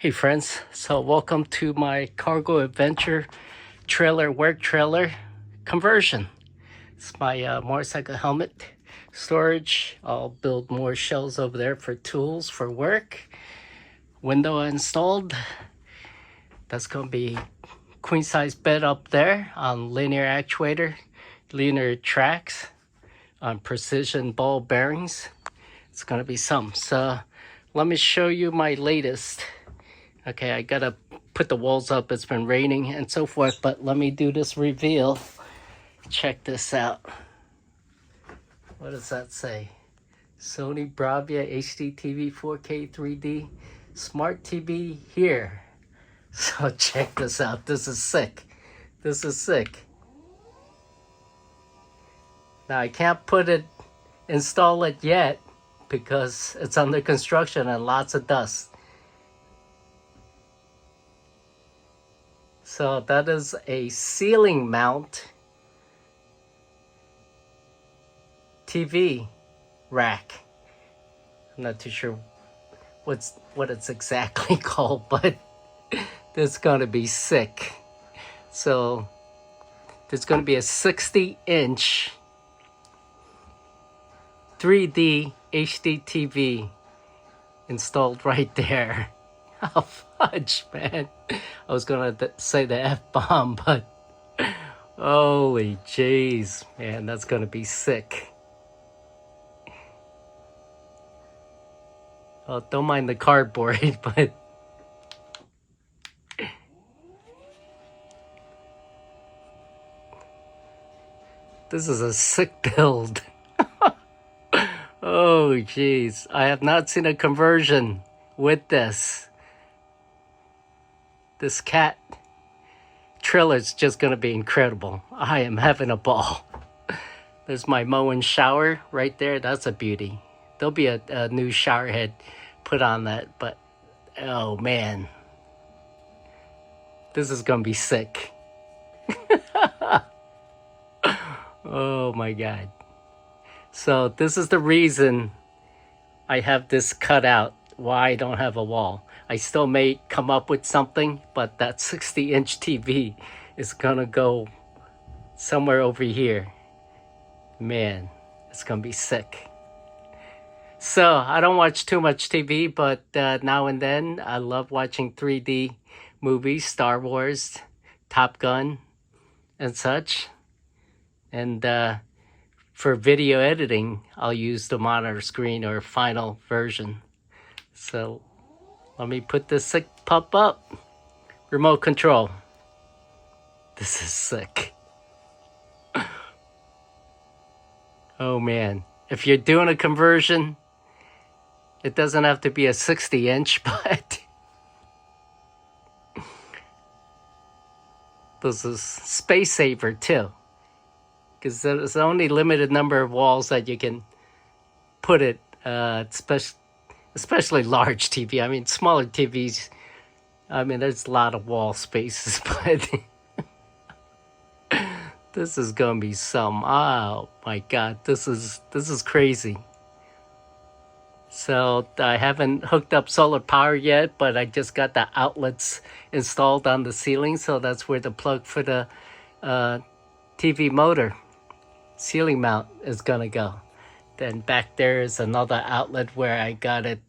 Hey friends, so welcome to my cargo adventure work trailer conversion. It's my motorcycle helmet storage. I'll build more shelves over there for tools for work. Window installed. That's going to be queen size bed up there on linear actuator, linear tracks on precision ball bearings. It's going to be some. So let me show you my latest. Okay, I gotta put the walls up. It's been raining and so forth, but let me do this reveal. Check this out. What does that say? Sony Bravia HD TV 4K 3D Smart TV here. So check this out. This is sick. This is sick. Now I can't install it yet because it's under construction and lots of dust. So that is a ceiling mount TV rack. I'm not too sure what it's exactly called, but this is gonna be sick. So there's gonna be a 60-inch 3D HD TV installed right there. Oh, fudge, man. I was gonna say the F-bomb, but holy jeez, man, that's gonna be sick. Well, don't mind the cardboard, but this is a sick build. Oh jeez, I have not seen a conversion with this. This cat trailer is just going to be incredible. I am having a ball. There's my Moen shower right there. That's a beauty. There'll be a new shower head put on that, but oh man. This is going to be sick. Oh my God. So this is the reason I have this cut out, why I don't have a wall. I still may come up with something, but that 60-inch TV is gonna go somewhere over here. Man, it's gonna be sick. So I don't watch too much TV, but now and then I love watching 3D movies, Star Wars, Top Gun, and such. And for video editing, I'll use the monitor screen or final version. So let me put this sick pup up. Remote control. This is sick. Oh man. If you're doing a conversion, it doesn't have to be a 60-inch, but this is space saver too. Because there's only limited number of walls that you can put it, especially large TV. I mean, smaller TVs, I mean, there's a lot of wall spaces, but this is gonna be some. Oh my God, this is crazy. So I haven't hooked up solar power yet, but I just got the outlets installed on the ceiling, so that's where the plug for the TV motor ceiling mount is gonna go. Then back there is another outlet where I got it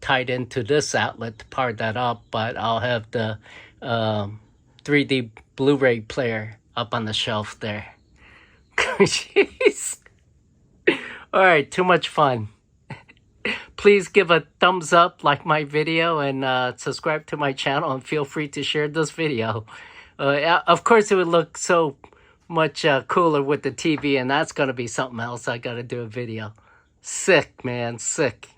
tied into this outlet to power that up, but I'll have the 3D Blu-ray player up on the shelf there. Jeez. All right, too much fun. Please give a thumbs up, like my video, and subscribe to my channel, and feel free to share this video. Of course, it would look so much cooler with the TV, and that's gonna be something else. I gotta do a video. Sick, man, sick.